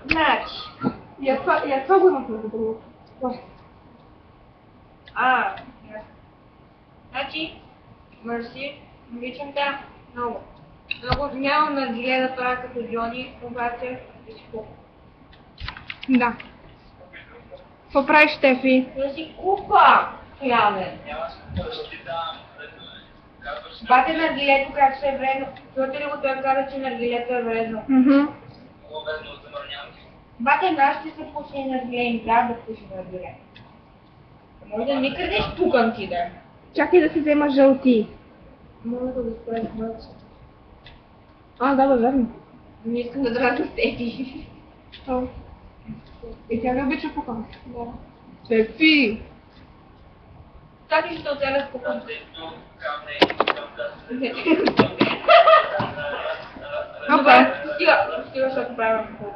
Match. Я пробую на другу. Ой. А, значи, мерси, обичам те много. Много нямам да гледа това като Джони, обаче е скуп. Да. Какво правиш, Тефи? Да си купа, Яне. Бате наргилето как ще е вредно. Чуете ли го, той каза, че наргилето е вредно. Бате, нашите са пушени наргиле, им трябва да пуши наргиле. Може да ми крадеш пукан ти, да. Чакай да си взема жълти. Мога да го спреш мълча. Да, верно. Не искам да дразня Стефи. И тя не обича пукан. Да. Тефи! Как ли ще оцеля с пукан? Добре, стига, защото правя пукан.